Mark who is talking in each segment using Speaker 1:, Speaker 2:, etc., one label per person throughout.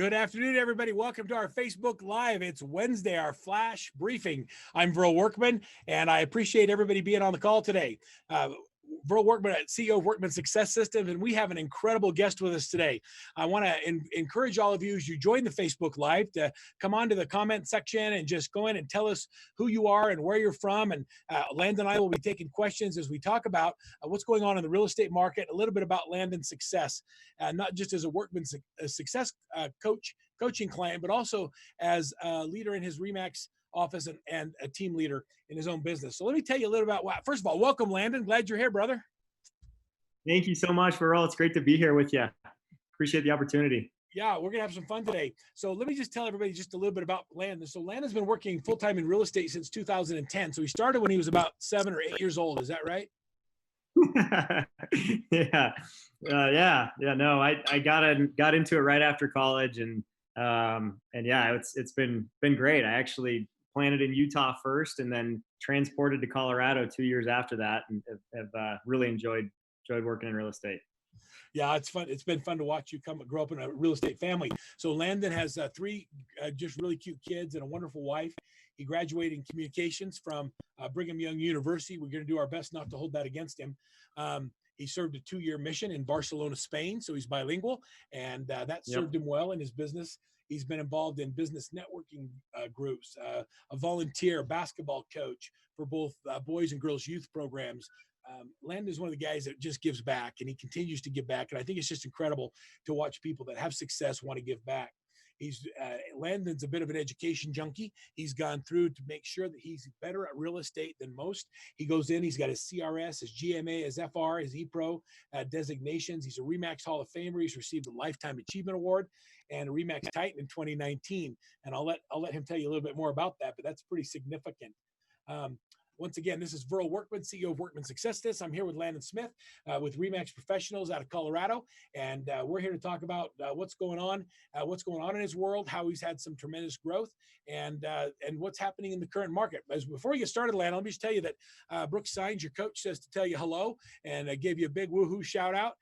Speaker 1: Good afternoon, everybody. Welcome to our Facebook Live. It's Wednesday, our flash briefing. I'm Workman, and I appreciate everybody being on the call today. Workman, CEO of Workman Success Systems, and we have an incredible guest with us today. I want to encourage all of you as you join the Facebook Live to come on to the comment section and just go in and tell us who you are and where you're from. And Landin and I will be taking questions as we talk about what's going on in the real estate market, a little bit about Landin success, not just as a Workman success coaching client, but also as a leader in his RE/MAX office and a team leader in his own business. So let me tell you a little about first of all, welcome, Landin. Glad you're here, brother.
Speaker 2: Thank you so much, Pharrell. It's great to be here with you. Appreciate the opportunity.
Speaker 1: Yeah, we're going to have some fun today. So let me just tell everybody just a little bit about Landin. So Landin's been working full-time in real estate since 2010. So he started when he was about 7 or 8 years old. Is that right?
Speaker 2: Yeah. No, I got into it right after college, and yeah, it's been great. I actually planted in Utah first, and then transported to Colorado 2 years after that, and have really enjoyed working in real estate.
Speaker 1: Yeah, it's fun. It's been fun to watch you grow up in a real estate family. So Landin has 3 just really cute kids and a wonderful wife. He graduated in communications from Brigham Young University. We're going to do our best not to hold that against him. He served a 2-year mission in Barcelona, Spain, so he's bilingual, and that served him well in his business. He's been involved in business networking groups, a volunteer basketball coach for both boys and girls youth programs. Landin is one of the guys that just gives back, and he continues to give back. And I think it's just incredible to watch people that have success want to give back. Landin's a bit of an education junkie. He's gone through to make sure that he's better at real estate than most. He goes in, he's got his CRS, his GMA, his FR, his ePro designations. He's a RE/MAX Hall of Famer. He's received a Lifetime Achievement Award and a RE/MAX Titan in 2019. And I'll let him tell you a little bit more about that, but that's pretty significant. Once again, this is Workman, CEO of Workman Success Systems. I'm here with Landin Smith with RE/MAX Professionals out of Colorado, and we're here to talk about what's going on in his world, how he's had some tremendous growth, and what's happening in the current market. Before we get started, Landin, let me just tell you that Brooke Signs, your coach, says to tell you hello, and gave you a big woohoo shout out.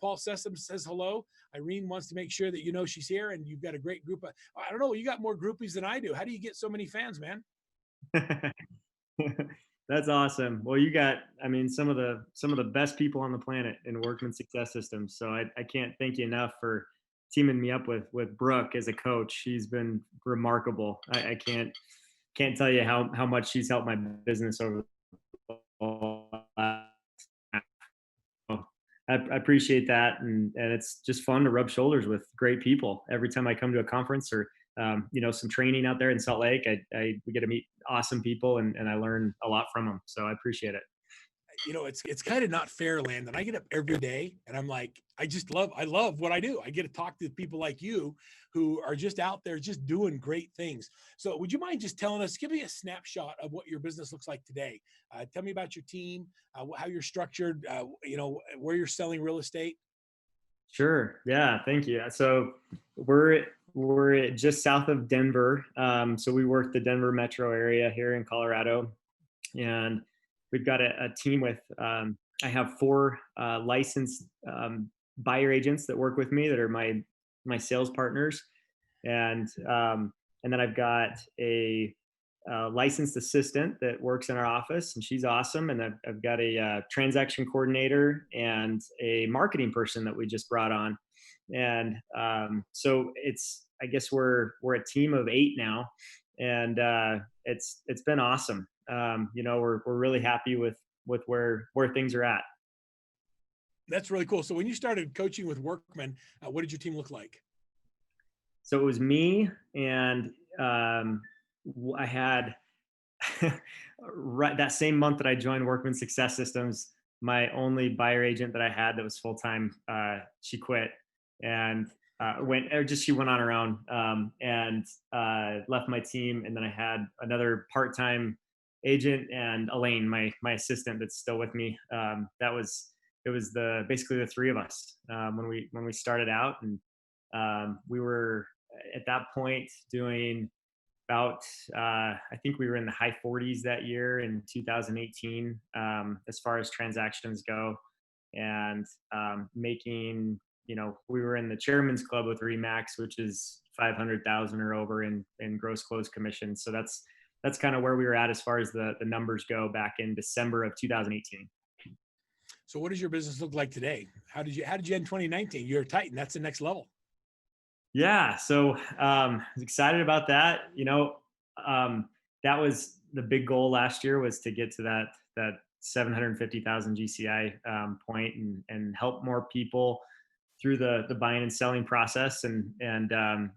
Speaker 1: Paul Sessom says hello. Irene wants to make sure that you know she's here, and you've got a great group. I don't know, you got more groupies than I do. How do you get so many fans, man?
Speaker 2: That's awesome. Well, you got, some of the best people on the planet in Workman Success Systems. So I can't thank you enough for teaming me up with Brooke as a coach. She's been remarkable. I can't tell you how much she's helped my business over the last. I appreciate that, and it's just fun to rub shoulders with great people every time I come to a conference or some training out there in Salt Lake. We get to meet awesome people, and I learn a lot from them. So I appreciate it.
Speaker 1: It's kind of not fair, Landin. I get up every day and I'm like, I love what I do. I get to talk to people like you who are just out there just doing great things. So would you mind just give me a snapshot of what your business looks like today? Tell me about your team, how you're structured, where you're selling real estate.
Speaker 2: Sure. Yeah. Thank you. So we're just south of Denver. So we work the Denver metro area here in Colorado, and we've got a team with, I have 4 licensed buyer agents that work with me that are my sales partners. And then I've got a licensed assistant that works in our office, and she's awesome. And I've got a transaction coordinator and a marketing person that we just brought on. And so I guess we're a team of 8 now, and it's been awesome. We're really happy with where things are at.
Speaker 1: That's really cool. So when you started coaching with Workman, what did your team look like?
Speaker 2: So it was me, and I had right that same month that I joined Workman Success Systems, my only buyer agent that I had that was full-time, she quit, and she went on her own, and left my team. And then I had another part-time agent and Elaine, my assistant, that's still with me. It was basically the 3 of us when we started out, and we were at that point doing about I think we were in the high 40s that year in 2018 as far as transactions go, and making, we were in the Chairman's Club with RE/MAX, which is 500,000 or over in gross close commissions. So that's kind of where we were at as far as the numbers go back in December of 2018.
Speaker 1: So what does your business look like today? How did you end 2019? You're a Titan. That's the next level.
Speaker 2: Yeah. So I was excited about that. That was the big goal last year, was to get to that 750,000 GCI point and help more people through the buying and selling process.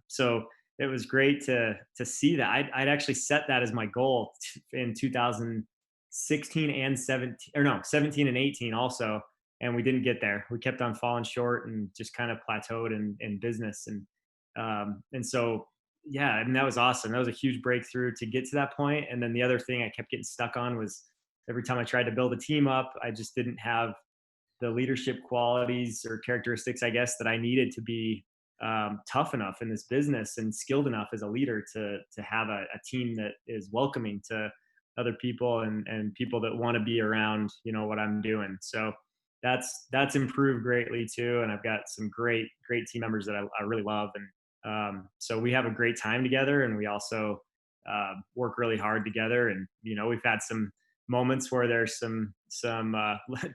Speaker 2: So it was great to see that. I'd actually set that as my goal in 2016 and 17 and 18 also. And we didn't get there. We kept on falling short and just kind of plateaued in business. And so, yeah, I mean, that was awesome. That was a huge breakthrough to get to that point. And then the other thing I kept getting stuck on was every time I tried to build a team up, I just didn't have the leadership qualities or characteristics, I guess, that I needed to be tough enough in this business and skilled enough as a leader to have a team that is welcoming to other people and people that want to be around, what I'm doing. So that's improved greatly too. And I've got some great team members that I really love. And so we have a great time together, and we also work really hard together. And, we've had some moments where there's some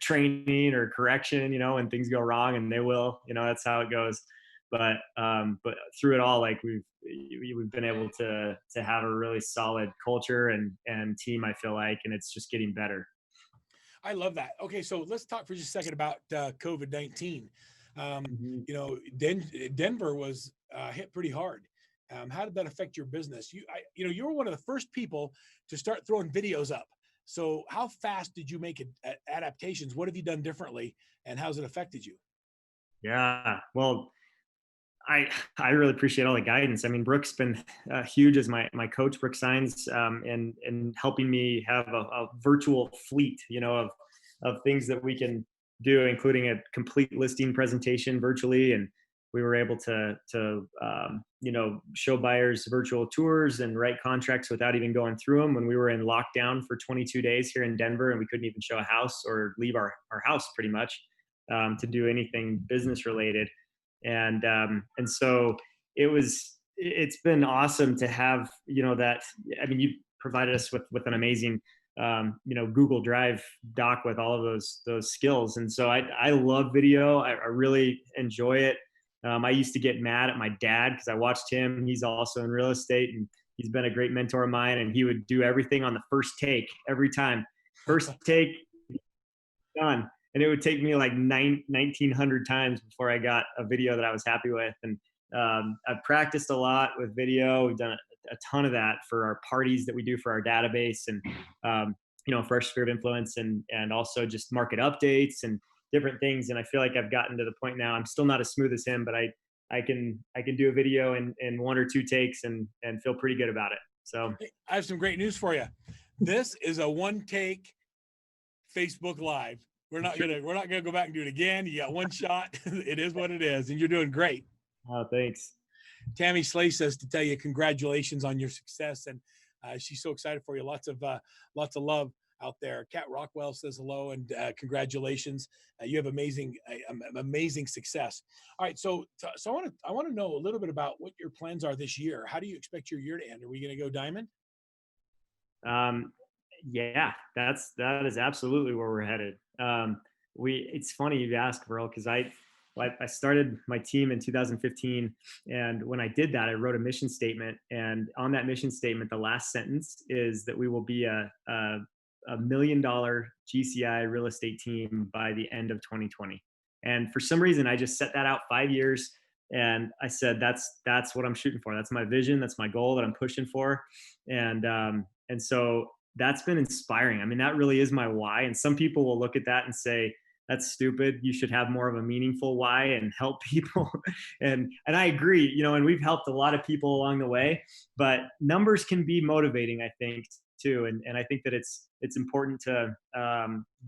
Speaker 2: training or correction, when things go wrong, and they will, that's how it goes. But through it all, like we've been able to have a really solid culture and team, I feel like, and it's just getting better.
Speaker 1: I love that. Okay, so let's talk for just a second about COVID-19. Denver was hit pretty hard. How did that affect your business? You were one of the first people to start throwing videos up. So how fast did you make adaptations? What have you done differently, and how's it affected you?
Speaker 2: Yeah, well, I really appreciate all the guidance. I mean, Brooke's been huge as my coach, Brooke Signs, and helping me have a virtual fleet, of things that we can do, including a complete listing presentation virtually. And we were able to show buyers virtual tours and write contracts without even going through them when we were in lockdown for 22 days here in Denver, and we couldn't even show a house or leave our house pretty much to do anything business related. And so it's been awesome to have, that. I mean, you provided us with an amazing, Google Drive doc with all of those skills. And so I love video. I really enjoy it. I used to get mad at my dad because I watched him. He's also in real estate, and he's been a great mentor of mine. And he would do everything on the first take every time. First take, done. And it would take me like 1,900 times before I got a video that I was happy with. And I've practiced a lot with video. We've done a ton of that for our parties that we do for our database, and for our sphere of influence, and also just market updates and different things. And I feel like I've gotten to the point now. I'm still not as smooth as him, but I can do a video in 1 or 2 takes and feel pretty good about it. So
Speaker 1: I have some great news for you. This is a 1 take Facebook Live. We're not gonna go back and do it again. You got 1 shot. It is what it is, and you're doing great.
Speaker 2: Oh, thanks.
Speaker 1: Tammy Slay says to tell you congratulations on your success, and she's so excited for you. Lots of love out there. Kat Rockwell says hello and congratulations. You have amazing success. All right, so I want to know a little bit about what your plans are this year. How do you expect your year to end? Are we going to go diamond?
Speaker 2: Yeah, that is absolutely where we're headed. It's funny you ask, Verl, because I started my team in 2015, and when I did that, I wrote a mission statement, and on that mission statement, the last sentence is that we will be a $1 million GCI real estate team by the end of 2020. And for some reason, I just set that out 5 years, and I said that's what I'm shooting for. That's my vision. That's my goal that I'm pushing for, and so that's been inspiring. I mean, that really is my why. And some people will look at that and say, that's stupid. You should have more of a meaningful why and help people. and I agree, and we've helped a lot of people along the way, but numbers can be motivating, I think, too. And I think that it's important to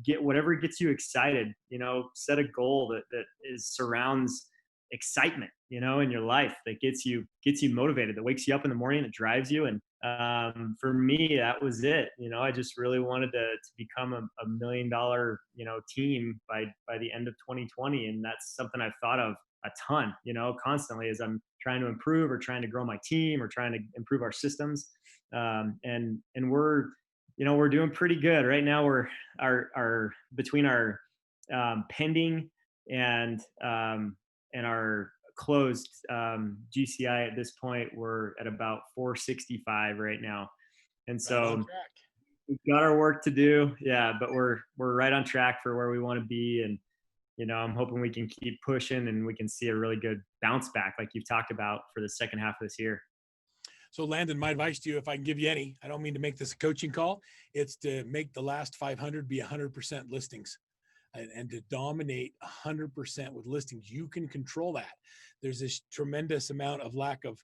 Speaker 2: get whatever gets you excited, set a goal that surrounds excitement, in your life, that gets you motivated, that wakes you up in the morning, that drives you. And for me, that was it. I just really wanted to become a $1 million, team by the end of 2020. And that's something I've thought of a ton, constantly as I'm trying to improve or trying to grow my team or trying to improve our systems. And we're, we're doing pretty good right now. We're our between our pending and our closed GCI at this point, we're at about 465 right now. And
Speaker 1: Right on
Speaker 2: so
Speaker 1: track.
Speaker 2: we've got our work to do. Yeah, but we're right on track for where we want to be. And I'm hoping we can keep pushing and we can see a really good bounce back like you've talked about for the second half of this year.
Speaker 1: So Landon, my advice to you, if I can give you any, I don't mean to make this a coaching call. It's to make the last 500 be 100% listings, and to dominate 100% with listings. You can control that. There's this tremendous amount of lack of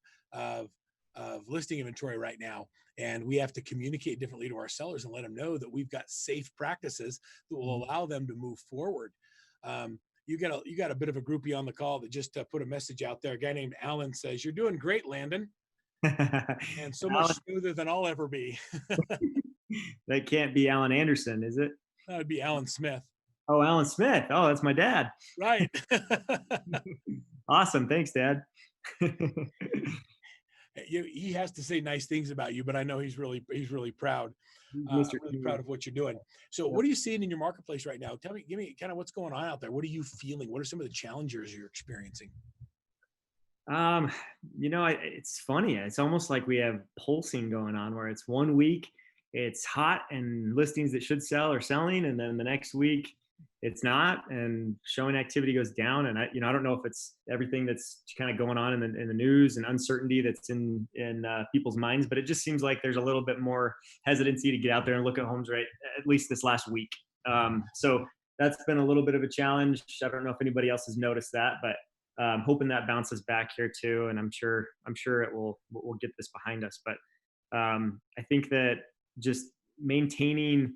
Speaker 1: listing inventory right now. And we have to communicate differently to our sellers and let them know that we've got safe practices that will allow them to move forward. You got a bit of a groupie on the call that just put a message out there. A guy named Alan says, "You're doing great, Landon, and so much smoother than I'll ever be."
Speaker 2: That can't be Alan Anderson, is it?
Speaker 1: That would be Alan Smith.
Speaker 2: Oh, Alan Smith. Oh, that's my dad.
Speaker 1: Right.
Speaker 2: Awesome. Thanks, Dad.
Speaker 1: He has to say nice things about you, but I know he's really proud.
Speaker 2: Mr.
Speaker 1: Really proud of what you're doing. So what are you seeing in your marketplace right now? Give me kind of what's going on out there. What are you feeling? What are some of the challenges you're experiencing?
Speaker 2: It's funny. It's almost like we have pulsing going on where it's one week it's hot and listings that should sell are selling, and then the next week it's not, and showing activity goes down. And I don't know if it's everything that's kind of going on in the news and uncertainty that's in people's minds, but it just seems like there's a little bit more hesitancy to get out there and look at homes right at least this last week. So that's been a little bit of a challenge. I don't know if anybody else has noticed that, but hoping that bounces back here too. And I'm sure we'll get this behind us. But I think that just maintaining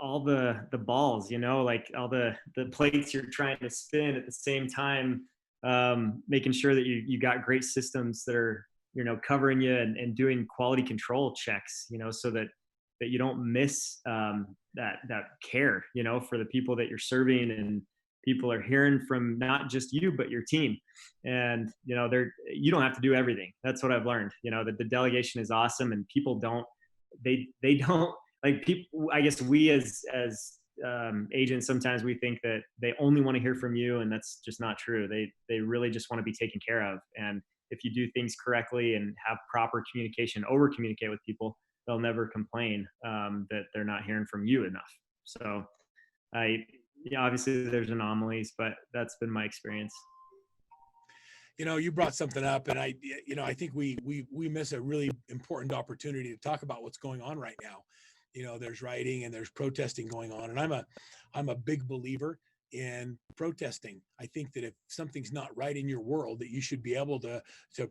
Speaker 2: all the balls, like all the plates you're trying to spin at the same time, making sure that you got great systems that are, covering you and doing quality control checks, so that you don't miss that care, for the people that you're serving, and people are hearing from not just you, but your team. And, you don't have to do everything. That's what I've learned, that the delegation is awesome, and people don't, they don't like people. I guess we as agents, sometimes we think that they only want to hear from you, and that's just not true. They really just want to be taken care of. And if you do things correctly and have proper communication, over communicate with people, they'll never complain that they're not hearing from you enough. So obviously there's anomalies, but that's been my experience.
Speaker 1: You brought something up, and I think we miss a really important opportunity to talk about what's going on right now. There's rioting and there's protesting going on, and I'm a big believer in protesting. I think that if something's not right in your world, that you should be able to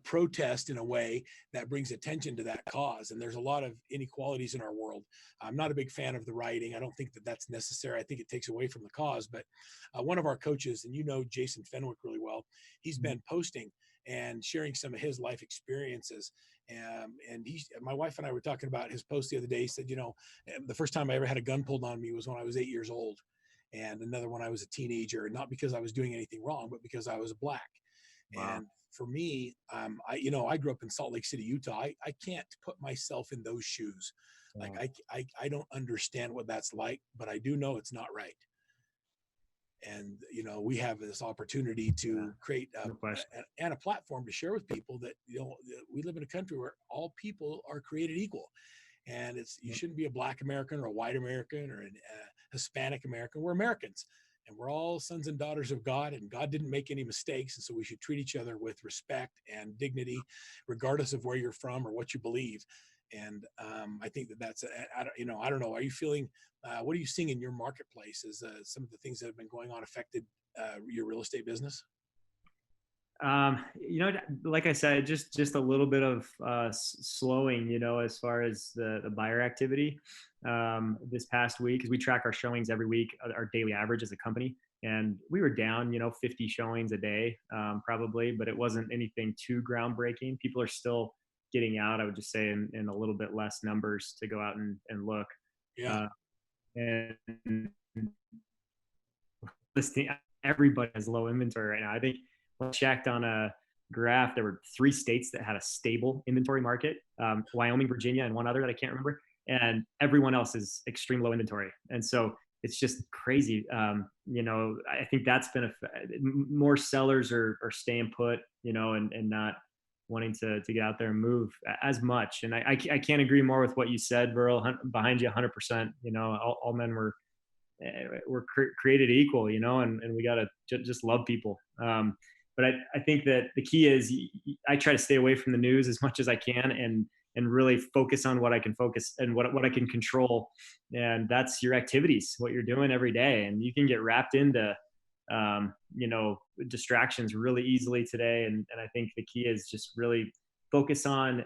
Speaker 1: protest in a way that brings attention to that cause. And there's a lot of inequalities in our world. I'm not a big fan of the rioting. I don't think that that's necessary. I think it takes away from the cause. But one of our coaches, and Jason Fenwick really well, he's been posting and sharing some of his life experiences. And my wife and I were talking about his post the other day. He said, the first time I ever had a gun pulled on me was when I was 8 years old. And another one I was a teenager, not because I was doing anything wrong, but because I was black. Wow. And for me, I grew up in Salt Lake City, Utah. I can't put myself in those shoes. Wow. Like I don't understand what that's like, but I do know it's not right. And, we have this opportunity to create a platform to share with people that, we live in a country where all people are created equal. And you shouldn't be a Black American or a white American or a Hispanic American. We're Americans, and we're all sons and daughters of God, and God didn't make any mistakes. And so we should treat each other with respect and dignity, regardless of where you're from or what you believe. And I think that's, I don't know. Are you feeling, what are you seeing in your marketplace as some of the things that have been going on affected your real estate business?
Speaker 2: Like I said, just a little bit of slowing, as far as the buyer activity this past week, because we track our showings every week, our daily average as a company, and we were down, 50 showings a day probably, but it wasn't anything too groundbreaking. People are still getting out, I would just say, in a little bit less numbers to go out and look.
Speaker 1: Yeah.
Speaker 2: And listing, everybody has low inventory right now. I think I checked on graph, there were 3 states that had a stable inventory market, Wyoming, Virginia, and one other that I can't remember. And everyone else is extreme low inventory. And so it's just crazy. I think that's been more sellers are staying put, and not wanting to get out there and move as much. And I can't agree more with what you said, Burl. Behind you 100%. All men were created equal, and we got to just love people. But I think that the key is I try to stay away from the news as much as I can, and really focus on what I can focus and what I can control. And that's your activities, what you're doing every day. And you can get wrapped into, distractions really easily today. And I think the key is just really focus on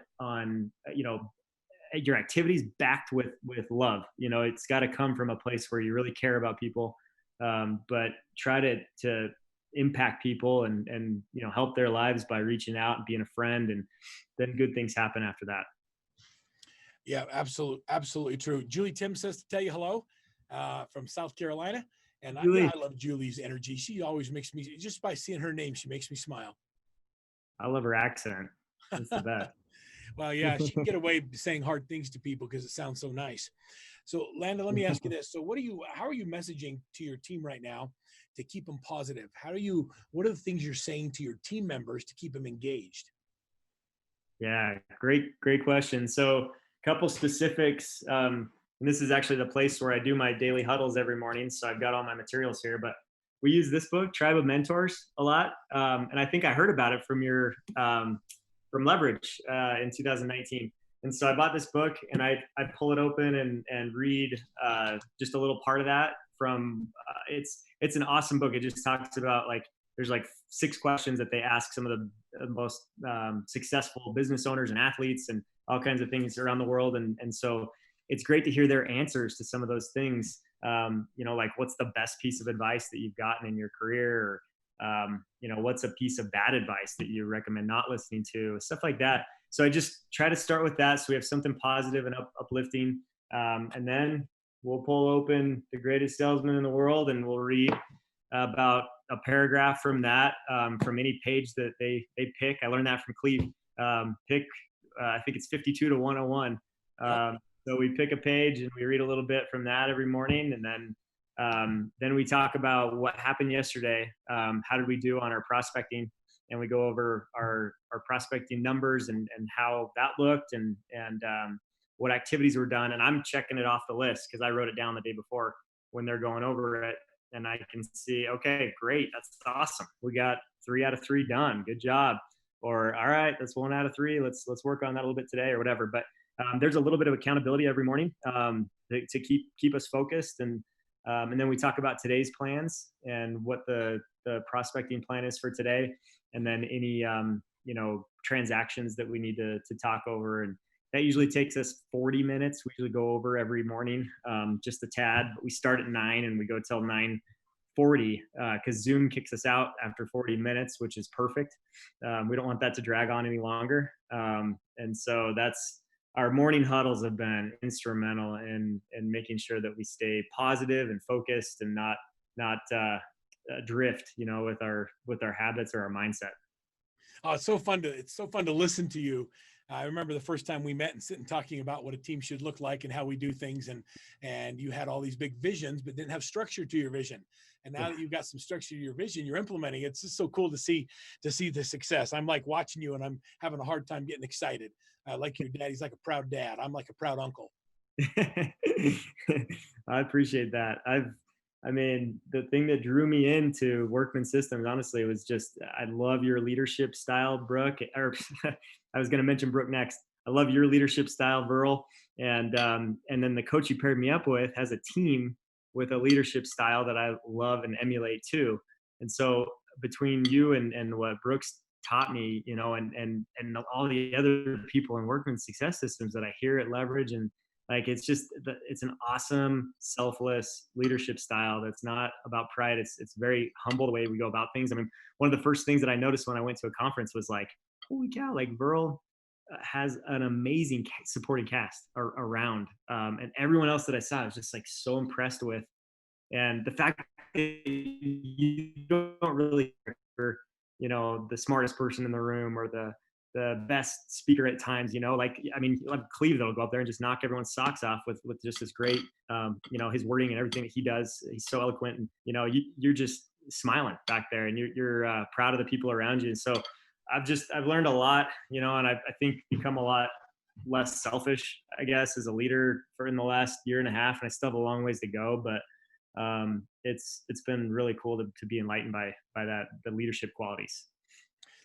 Speaker 2: your activities backed with love. It's got to come from a place where you really care about people, but try to impact people and help their lives by reaching out and being a friend, and then good things happen after that.
Speaker 1: Yeah, absolutely true. Julie Tim says to tell you hello from South Carolina. And I love Julie's energy. She always makes me, just by seeing her name, she makes me smile.
Speaker 2: I love her accent. It's the best.
Speaker 1: Well, yeah, she can get away saying hard things to people because it sounds so nice. So, Landin, let me ask you this. So how are you messaging to your team right now to keep them positive? What are the things you're saying to your team members to keep them engaged?
Speaker 2: Yeah, great question. So a couple specifics. And this is actually the place where I do my daily huddles every morning. So I've got all my materials here, but we use this book, Tribe of Mentors, a lot. And I think I heard about it from from Leverage in 2019. And so I bought this book, and I pull it open and read just a little part of that from, it's an awesome book. It just talks about there's 6 questions that they ask some of the most successful business owners and athletes and all kinds of things around the world. And so it's great to hear their answers to some of those things. What's the best piece of advice that you've gotten in your career? Or, what's a piece of bad advice that you recommend not listening to? Stuff like that. So I just try to start with that, so we have something positive and uplifting. And then we'll pull open The Greatest Salesman in the World, and we'll read about a paragraph from that, from any page that they pick. I learned that from Cleve. I think it's 52 to 101. So we pick a page and we read a little bit from that every morning, and then we talk about what happened yesterday. How did we do on our prospecting? And we go over our prospecting numbers and how that looked, and what activities were done. And I'm checking it off the list because I wrote it down the day before when they're going over it. And I can see, okay, great, that's awesome. We got 3 out of 3 done. Good job. Or, all right, that's 1 out of 3. Let's work on that a little bit today, or whatever. But there's a little bit of accountability every morning to keep us focused, and then we talk about today's plans and what the prospecting plan is for today, and then any transactions that we need to talk over. And that usually takes us 40 minutes. We usually go over every morning, just a tad. But we start at 9 and we go till 9:40 because Zoom kicks us out after 40 minutes, which is perfect. We don't want that to drag on any longer, and so that's. Our morning huddles have been instrumental in making sure that we stay positive and focused and not drift, with our habits or our mindset.
Speaker 1: Oh, it's so fun to listen to you. I remember the first time we met and sitting talking about what a team should look like and how we do things, and you had all these big visions but didn't have structure to your vision. And now that you've got some structure to your vision, you're implementing it. It's just so cool to see the success. I'm like watching you and I'm having a hard time getting excited. Like your dad, he's like a proud dad. I'm like a proud uncle.
Speaker 2: I appreciate that. The thing that drew me into Workman Systems, honestly, was just, I love your leadership style, Brooke, or I was going to mention Brooke next. I love your leadership style, Burl. And then the coach you paired me up with has a team with a leadership style that I love and emulate too. And so between you and what Brooks taught me, and all the other people in Workman Success Systems that I hear at Leverage, and it's an awesome, selfless leadership style that's not about pride. It's very humble the way we go about things. I mean, one of the first things that I noticed when I went to a conference was like, holy cow, like Burl has an amazing supporting cast around. And everyone else that I saw, I was just like so impressed with. And the fact that you don't really the smartest person in the room or the best speaker at times, like, I mean, like Cleve that'll go up there and just knock everyone's socks off with just this great, his wording and everything that he does. He's so eloquent, and, you're just smiling back there, and you're proud of the people around you. And so I've learned a lot, and I think become a lot less selfish, I guess, as a leader for in the last year and a half. And I still have a long ways to go, but it's been really cool to be enlightened by the leadership qualities.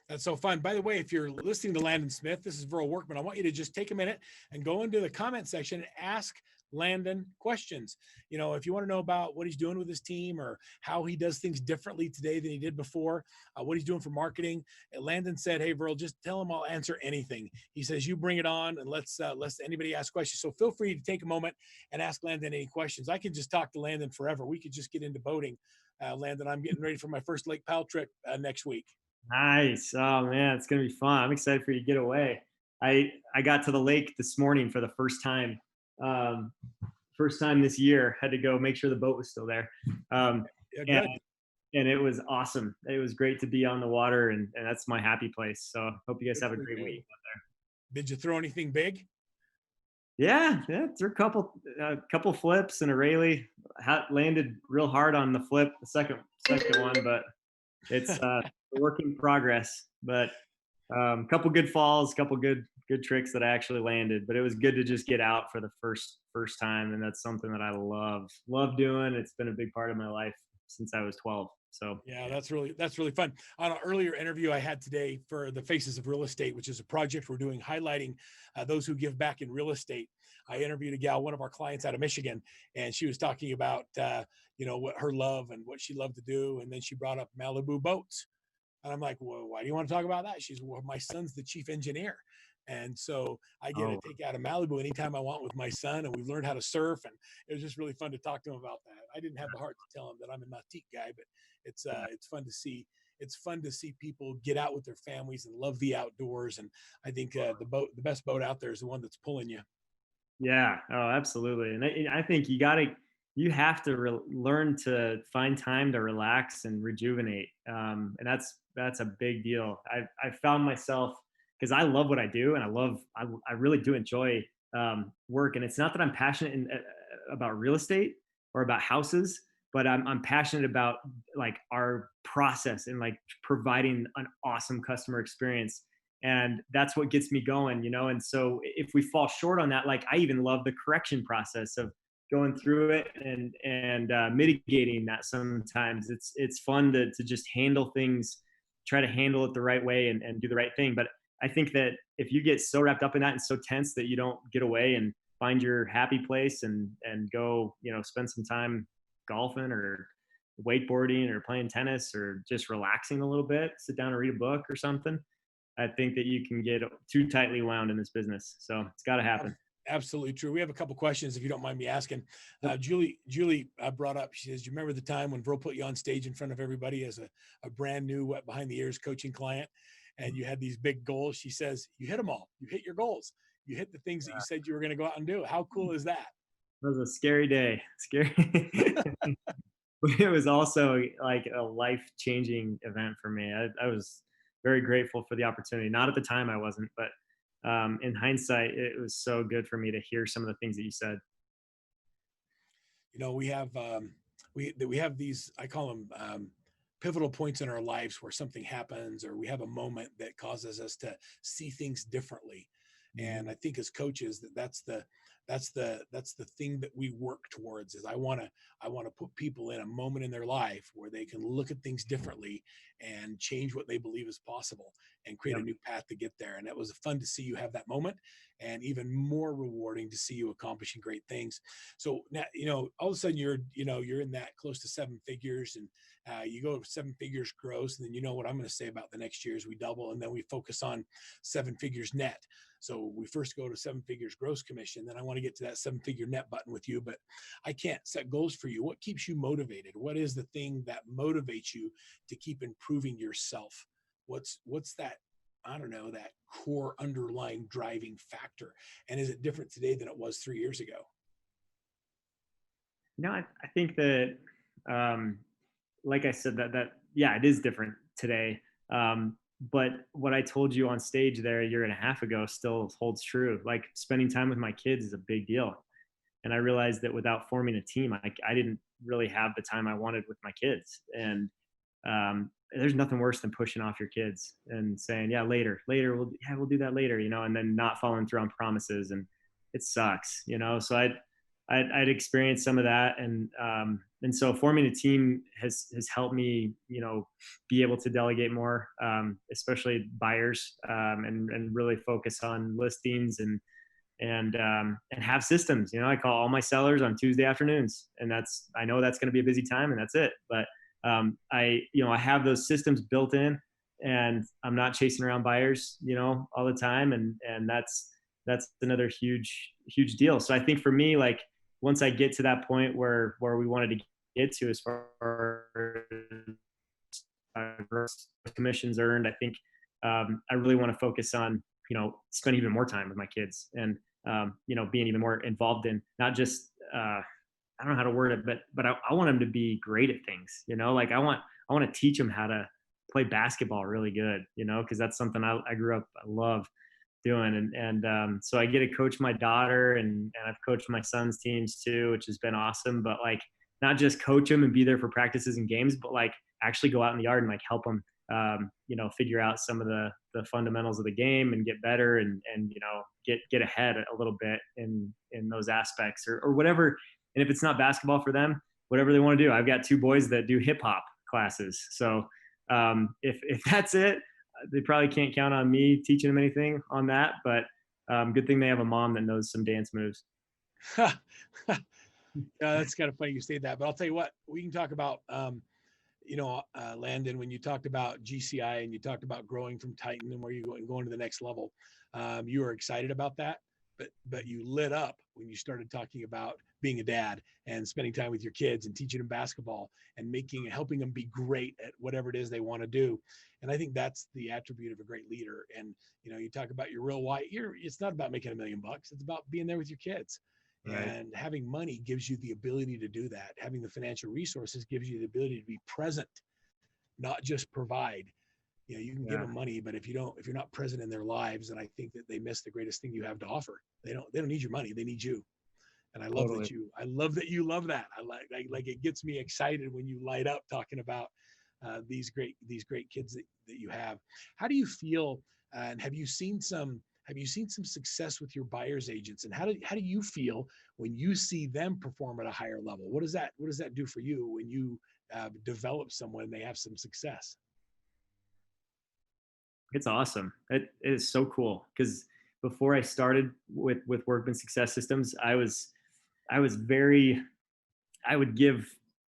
Speaker 1: That's so fun. By the way, if you're listening to Landin Smith, this is Verl Workman. I want you to just take a minute and go into the comment section and ask Landin questions. If you want to know about what he's doing with his team or how he does things differently today than he did before, what he's doing for marketing. Landin said, "Hey, Verl, just tell him I'll answer anything." He says, "You bring it on, and let's anybody ask questions." So feel free to take a moment and ask Landin any questions. I could just talk to Landin forever. We could just get into boating. Landin, I'm getting ready for my first Lake Powell trip next week.
Speaker 2: Nice. Oh man, it's gonna be fun. I'm excited for you to get away. I got to the lake this morning for the first time. First time this year. Had to go make sure the boat was still there.
Speaker 1: Yeah,
Speaker 2: and it was awesome. It was great to be on the water, and that's my happy place. So hope you guys have a great week out there.
Speaker 1: Did you throw anything big?
Speaker 2: Yeah, threw a couple flips and a Rayleigh. Landed real hard on the flip, the second one, but it's a work in progress. But couple good falls, couple good tricks that I actually landed. But it was good to just get out for the first time, and that's something that I love doing. It's been a big part of my life since I was 12. So
Speaker 1: yeah, that's really fun. On an earlier interview I had today for the Faces of Real Estate, which is a project we're doing highlighting those who give back in real estate, I interviewed a gal, one of our clients out of Michigan, and she was talking about what her love and what she loved to do, and then she brought up Malibu boats, and I'm like, well, why do you want to talk about that? She's, well, my son's the chief engineer. And so I get to take out of Malibu anytime I want with my son, and we've learned how to surf, and it was just really fun to talk to him about that. I didn't have the heart to tell him that I'm a nautique guy, but it's fun to see. It's fun to see people get out with their families and love the outdoors. And I think the best boat out there is the one that's pulling you.
Speaker 2: Yeah. Oh, absolutely. And I think you have to learn to find time to relax and rejuvenate. And that's a big deal. I found myself, because I love what I do, and I really do enjoy work. And it's not that I'm passionate about real estate or about houses, but I'm passionate about like our process and like providing an awesome customer experience. And that's what gets me going. And so if we fall short on that, like I even love the correction process of going through it and mitigating that. Sometimes it's fun to just handle things, try to handle it the right way and do the right thing. But I think that if you get so wrapped up in that and so tense that you don't get away and find your happy place and go, spend some time golfing or wakeboarding or playing tennis or just relaxing a little bit, sit down and read a book or something, I think that you can get too tightly wound in this business. So it's got to happen.
Speaker 1: Absolutely true. We have a couple questions, if you don't mind me asking. Julie brought up, she says, "Do you remember the time when Verl put you on stage in front of everybody as a brand new wet behind the ears coaching client, and you had these big goals?" She says, "You hit them all. You hit your goals. You hit the things that you said you were going to go out and do." How cool is that?
Speaker 2: It was a scary day. Scary. But it was also like a life-changing event for me. I was very grateful for the opportunity. Not at the time I wasn't, but in hindsight, it was so good for me to hear some of the things that you said.
Speaker 1: We have these, I call them pivotal points in our lives where something happens or we have a moment that causes us to see things differently. And I think as coaches, that's the thing that we work towards. Is I want to put people in a moment in their life where they can look at things differently and change what they believe is possible and create a new path to get there. And it was fun to see you have that moment, and even more rewarding to see you accomplishing great things. So now, all of a sudden you're in that close to seven figures, and you go 7 figures gross. And then what I'm going to say about the next year is we double, and then we focus on 7 figures net. So we first go to 7 figures gross commission. Then I want to get to that 7-figure net button with you, but I can't set goals for you. What keeps you motivated? What is the thing that motivates you to keep improving yourself? What's that? I don't know, that core underlying driving factor. And is it different today than it was 3 years ago?
Speaker 2: I think that, like I said, that yeah, it is different today. But what I told you on stage there a year and a half ago still holds true. Like spending time with my kids is a big deal. And I realized that without forming a team, I didn't really have the time I wanted with my kids. And there's nothing worse than pushing off your kids and saying, yeah, later, we'll do that later, and then not following through on promises. And it sucks, so I'd experienced some of that. And so forming a team has helped me, be able to delegate more, especially buyers, and really focus on listings and have systems. I call all my sellers on Tuesday afternoons, and I know that's going to be a busy time, and that's it. But I have those systems built in, and I'm not chasing around buyers, all the time. And that's another huge deal. So I think for me, like once I get to that point where we wanted to get to as far as commissions earned, I think I really want to focus on, spending even more time with my kids and, being even more involved in not just, I don't know how to word it, but I want them to be great at things, like I want to teach them how to play basketball really good, cause that's something I grew up, I love doing. And so I get to coach my daughter and I've coached my son's teams too, which has been awesome. But like, not just coach them and be there for practices and games, but like actually go out in the yard and like help them, figure out some of the fundamentals of the game and get better and get ahead a little bit in those aspects or whatever. And if it's not basketball for them, whatever they want to do. I've got 2 boys that do hip hop classes. So if that's it, they probably can't count on me teaching them anything on that. But good thing they have a mom that knows some dance moves.
Speaker 1: That's kind of funny you say that, but I'll tell you what, we can talk about, Landin, when you talked about GCI and you talked about growing from Titan and where you're going to the next level, you were excited about that, but you lit up when you started talking about being a dad and spending time with your kids and teaching them basketball and helping them be great at whatever it is they want to do. And I think that's the attribute of a great leader. And, you talk about your real why. It's not about making $1 million. It's about being there with your kids. Right. And having money gives you the ability to do that. Having the financial resources gives you the ability to be present, not just provide. You can give them money, but if you're not present in their lives, then I think that they miss the greatest thing you have to offer. They don't need your money. They need you. And I love that you love that. I like it gets me excited when you light up talking about these great kids that you have. How do you feel? And have you seen some success with your buyer's agents? And how do you feel when you see them perform at a higher level? What does that do for you when you develop someone and they have some success?
Speaker 2: It's awesome. It is so cool because before I started with Workman Success Systems, I would give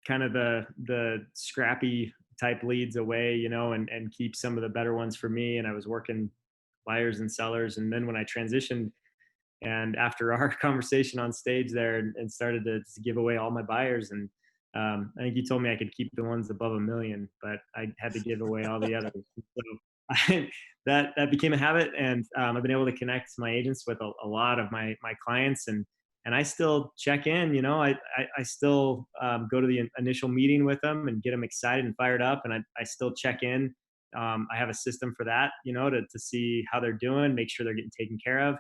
Speaker 2: kind of the scrappy type leads away, and keep some of the better ones for me. And I was working buyers and sellers. And then when I transitioned and after our conversation on stage there and started to give away all my buyers, and I think you told me I could keep the ones above $1 million, but I had to give away all the others. So that became a habit. And I've been able to connect my agents with a lot of my clients, and I still check in, I still go to the initial meeting with them and get them excited and fired up. And I still check in. I have a system for that, to see how they're doing, make sure they're getting taken care of,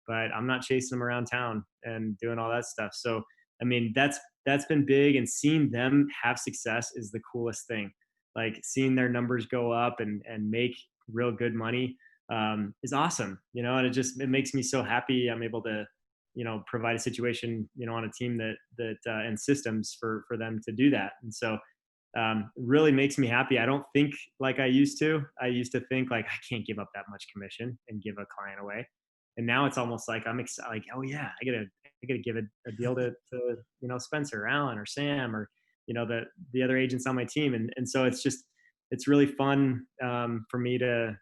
Speaker 2: but I'm not chasing them around town and doing all that stuff. So, I mean, that's been big, and seeing them have success is the coolest thing. Like seeing their numbers go up and make real good money is awesome, and it makes me so happy. I'm able to, provide a situation, on a team that and systems for them to do that. And so really makes me happy. I don't think like I used to. I used to think like I can't give up that much commission and give a client away. And now it's almost like I'm excited. Like, oh yeah, I gotta give a deal to Spencer, or Alan, or Sam, or the other agents on my team. And so it's really fun for me to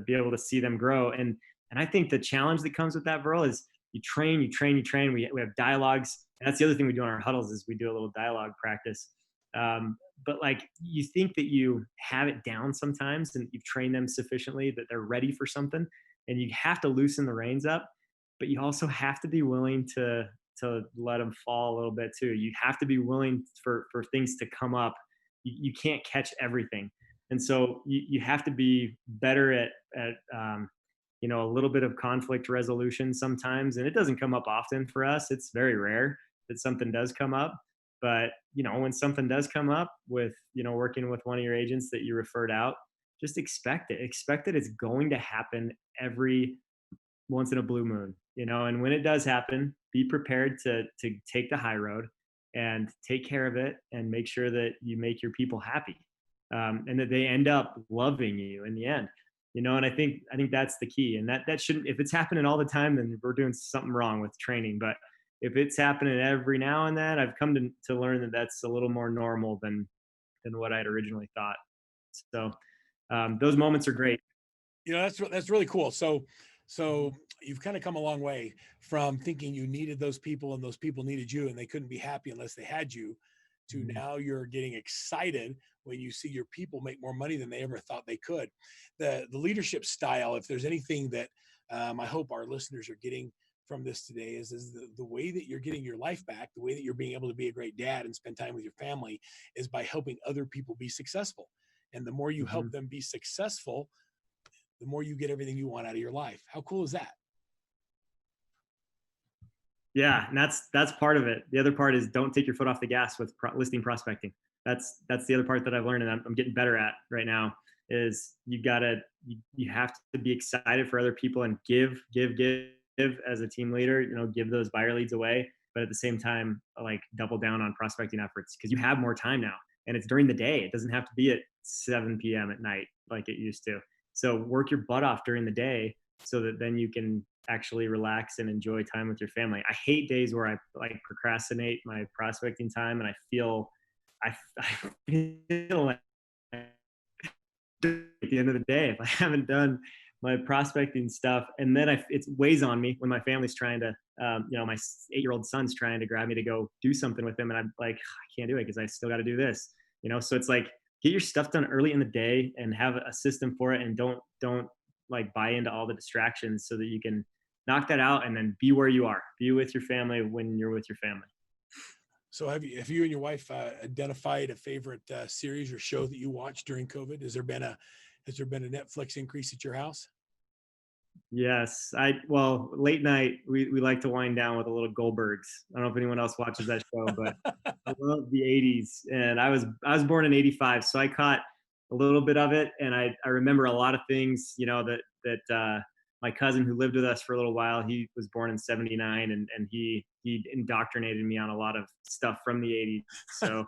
Speaker 2: be able to see them grow. And I think the challenge that comes with that, Burl, is you train. We have dialogues. And that's the other thing we do on our huddles is we do a little dialogue practice. But like you think that you have it down sometimes and you've trained them sufficiently that they're ready for something, and you have to loosen the reins up, but you also have to be willing to let them fall a little bit too. You have to be willing for things to come up. You can't catch everything. And so you have to be better at a little bit of conflict resolution sometimes. And it doesn't come up often for us. It's very rare that something does come up. But, when something does come up with, working with one of your agents that you referred out, just expect it. Expect that it's going to happen every once in a blue moon, and when it does happen, be prepared to take the high road and take care of it and make sure that you make your people happy, and that they end up loving you in the end. And I think that's the key. And that shouldn't, if it's happening all the time, then we're doing something wrong with training. But if it's happening every now and then, I've come to learn that that's a little more normal than what I'd originally thought. So those moments are great.
Speaker 1: That's really cool. So you've kind of come a long way from thinking you needed those people and those people needed you and they couldn't be happy unless they had you, to
Speaker 2: Mhm.
Speaker 1: now you're getting excited when you see your people make more money than they ever thought they could. The leadership style, if there's anything that I hope our listeners are getting from this today, is the way that you're getting your life back, the way that you're being able to be a great dad and spend time with your family, is by helping other people be successful. And the more you help
Speaker 2: Mhm.
Speaker 1: them be successful, the more you get everything you want out of your life. How cool is that?
Speaker 2: Yeah, and that's part of it. The other part is don't take your foot off the gas with listing prospecting. That's the other part that I've learned, and I'm getting better at right now. Is you have to be excited for other people and give as a team leader. Give those buyer leads away, but at the same time, like double down on prospecting efforts because you have more time now, and it's during the day. It doesn't have to be at 7 p.m. at night like it used to. So work your butt off during the day so that then you can actually relax and enjoy time with your family. I hate days where I like procrastinate my prospecting time and I feel like at the end of the day if I haven't done my prospecting stuff, and then it weighs on me when my family's trying to my 8-year-old son's trying to grab me to go do something with him, and I'm like, I can't do it because I still got to do this. So it's like, get your stuff done early in the day and have a system for it, and don't like buy into all the distractions so that you can knock that out and then be where you are, be with your family when you're with your family.
Speaker 1: So have you and your wife identified a favorite series or show that you watched during COVID? Has there been a Netflix increase at your house?
Speaker 2: Yes, well, late night we like to wind down with a little Goldbergs. I don't know if anyone else watches that show, but I love the '80s, and I was born in '85, so I caught a little bit of it, and I remember a lot of things. That my cousin who lived with us for a little while, he was born in '79, and he indoctrinated me on a lot of stuff from the '80s. So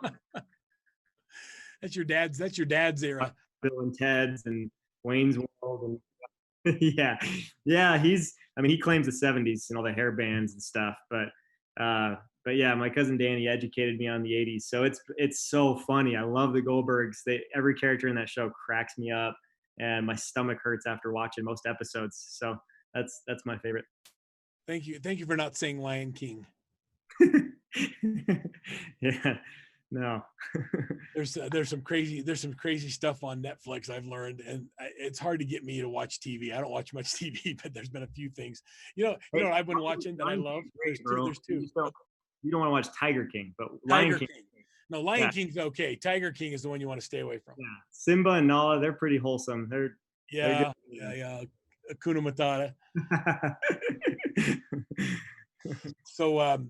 Speaker 1: That's your dad's era.
Speaker 2: Bill and Ted's and Wayne's World. Yeah, yeah. He claims the '70s and all the hair bands and stuff, but yeah, my cousin Danny educated me on the '80s, so it's so funny. I love the Goldbergs. Every character in that show cracks me up, and my stomach hurts after watching most episodes. So that's my favorite.
Speaker 1: Thank you for not saying Lion King.
Speaker 2: Yeah, no.
Speaker 1: There's some crazy stuff on Netflix I've learned, and it's hard to get me to watch TV. I don't watch much TV, but there's been a few things. You know what I've been watching that I love. There's two. There's two.
Speaker 2: You don't want to watch Tiger King, but Lion
Speaker 1: Tiger
Speaker 2: King.
Speaker 1: King. No, Lion
Speaker 2: Yeah,
Speaker 1: King's okay. Tiger King is the one you want to stay away from.
Speaker 2: yeah. Simba and Nala, they're pretty wholesome. They're good.
Speaker 1: Yeah. Akuna Matata. So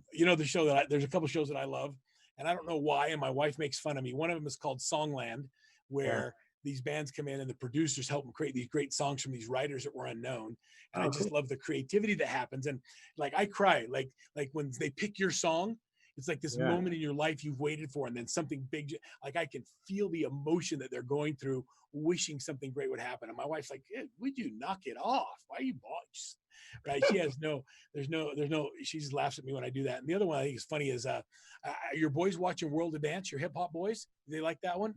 Speaker 1: there's a couple shows that I love, and I don't know why, and my wife makes fun of me. One of them is called Songland,
Speaker 2: Yeah.
Speaker 1: where these bands come in and the producers help them create these great songs from these writers that were unknown. And I
Speaker 2: Oh, cool.
Speaker 1: just love the creativity that happens. And like I cry, like when they pick your song, it's like this
Speaker 2: Yeah.
Speaker 1: moment in your life you've waited for, and then something big, like I can feel the emotion that they're going through, wishing something great would happen. And my wife's like, would you knock it off? Why are you right? She has there's no, she just laughs at me when I do that. And the other one I think is funny is your boys watching World of Dance, your hip hop boys. Do they like that one?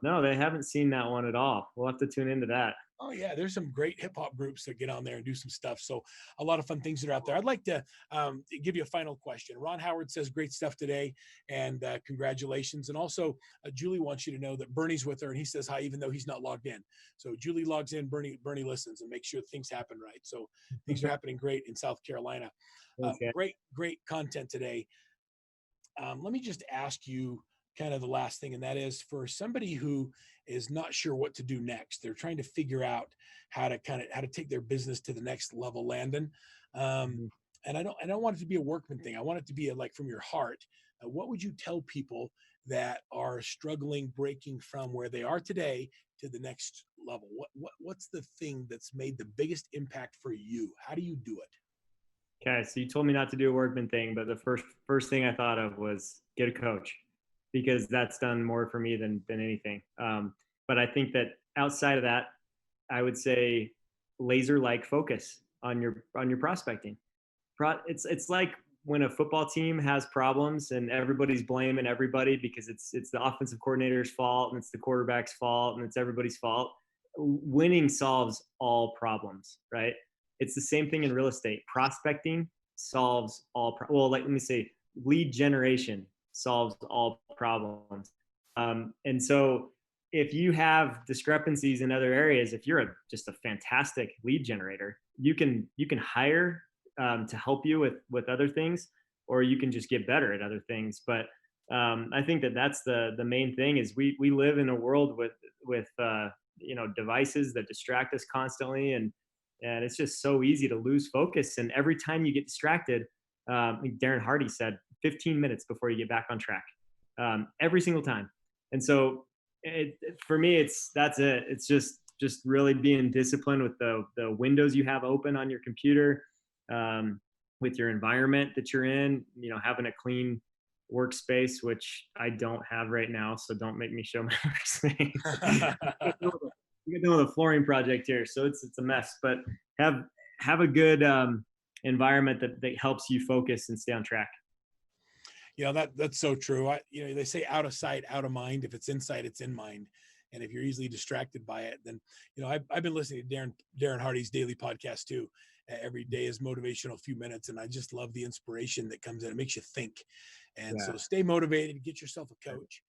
Speaker 2: No, they haven't seen that one at all. We'll have to tune into that.
Speaker 1: Oh yeah, there's some great hip hop groups that get on there and do some stuff. So a lot of fun things that are out there. I'd like to give you a final question. Ron Howard says great stuff today, and congratulations. And also, Julie wants you to know that Bernie's with her, and he says hi even though he's not logged in. So Julie logs in, Bernie listens, and makes sure things happen right. So things are happening great in South Carolina.
Speaker 2: Okay.
Speaker 1: Great content today. Let me just ask you kind of the last thing, and that is for somebody who is not sure what to do next. They're trying to figure out how to take their business to the next level, Landon. Um,
Speaker 2: Mhm.
Speaker 1: and I don't want it to be a Workman thing. I want it to be like from your heart. What would you tell people that are struggling, breaking from where they are today to the next level? What's the thing that's made the biggest impact for you? How do you do it?
Speaker 2: Okay, so you told me not to do a Workman thing, but the first thing I thought of was get a coach, because that's done more for me than anything. But I think that outside of that, I would say laser like focus on your prospecting. It's like when a football team has problems and everybody's blaming everybody because it's the offensive coordinator's fault and it's the quarterback's fault and it's everybody's fault. Winning solves all problems, right? It's the same thing in real estate. Prospecting solves let me say lead generation solves all problems. And so if you have discrepancies in other areas, if you're just a fantastic lead generator, you can hire to help you with other things, or you can just get better at other things. But I think that's the main thing is we live in a world with devices that distract us constantly, and it's just so easy to lose focus. And every time you get distracted, like Darren Hardy said, 15 minutes before you get back on track, every single time. And so for me, that's it. It's just really being disciplined with the windows you have open on your computer, with your environment that you're in, having a clean workspace, which I don't have right now. So don't make me show my workspace. We got done with a flooring project here, so it's a mess, but have a good environment that helps you focus and stay on track.
Speaker 1: That's so true. They say out of sight, out of mind. If it's in sight, it's in mind. And if you're easily distracted by it, then, I've been listening to Darren Hardy's daily podcast too. Every day is motivational, few minutes. And I just love the inspiration that comes in. It makes you think. And so stay motivated, get yourself a coach,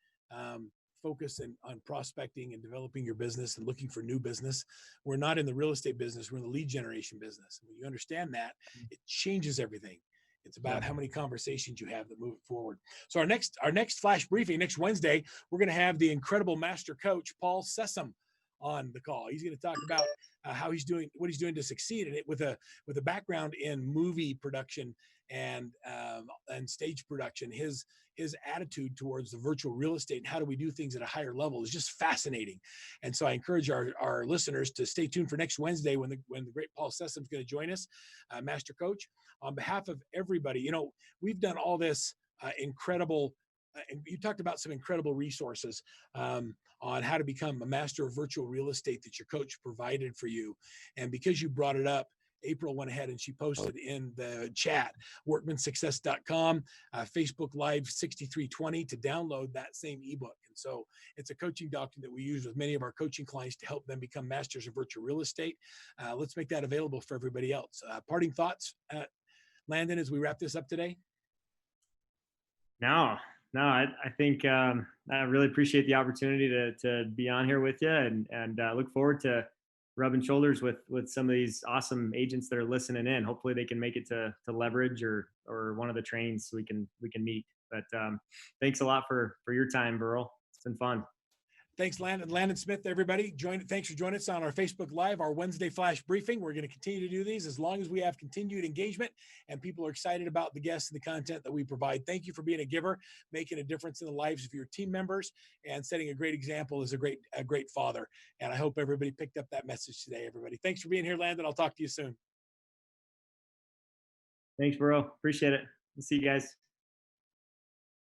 Speaker 1: focus on prospecting and developing your business and looking for new business. We're not in the real estate business. We're in the lead generation business. When you understand that, it changes everything. It's about how many conversations you have that move it forward. So our next flash briefing next Wednesday, we're going to have the incredible master coach Paul Sessom on the call. He's going to talk about how he's doing, what he's doing to succeed in it with a background in movie production and stage production. His attitude towards the virtual real estate and how do we do things at a higher level is just fascinating. And so I encourage our listeners to stay tuned for next Wednesday when the great Paul Sessom is going to join us, master coach. On behalf of everybody, we've done all this incredible, and you talked about some incredible resources on how to become a master of virtual real estate that your coach provided for you. And because you brought it up, April went ahead and she posted in the chat, workmansuccess.com, Facebook Live 6320 to download that same ebook. And so it's a coaching document that we use with many of our coaching clients to help them become masters of virtual real estate. Let's make that available for everybody else. Parting thoughts, Landon, as we wrap this up today?
Speaker 2: No, I think I really appreciate the opportunity to be on here with you, and look forward to rubbing shoulders with some of these awesome agents that are listening in. Hopefully they can make it to Leverage or one of the trainings we can meet. But thanks a lot for your time, Burl. It's been fun.
Speaker 1: Thanks, Landin Smith, everybody. Thanks for joining us on our Facebook Live, our Wednesday flash briefing. We're going to continue to do these as long as we have continued engagement and people are excited about the guests and the content that we provide. Thank you for being a giver, making a difference in the lives of your team members, and setting a great example as a great father. And I hope everybody picked up that message today, everybody. Thanks for being here, Landin. I'll talk to you soon.
Speaker 2: Thanks, Burl. Appreciate it. We'll see you guys.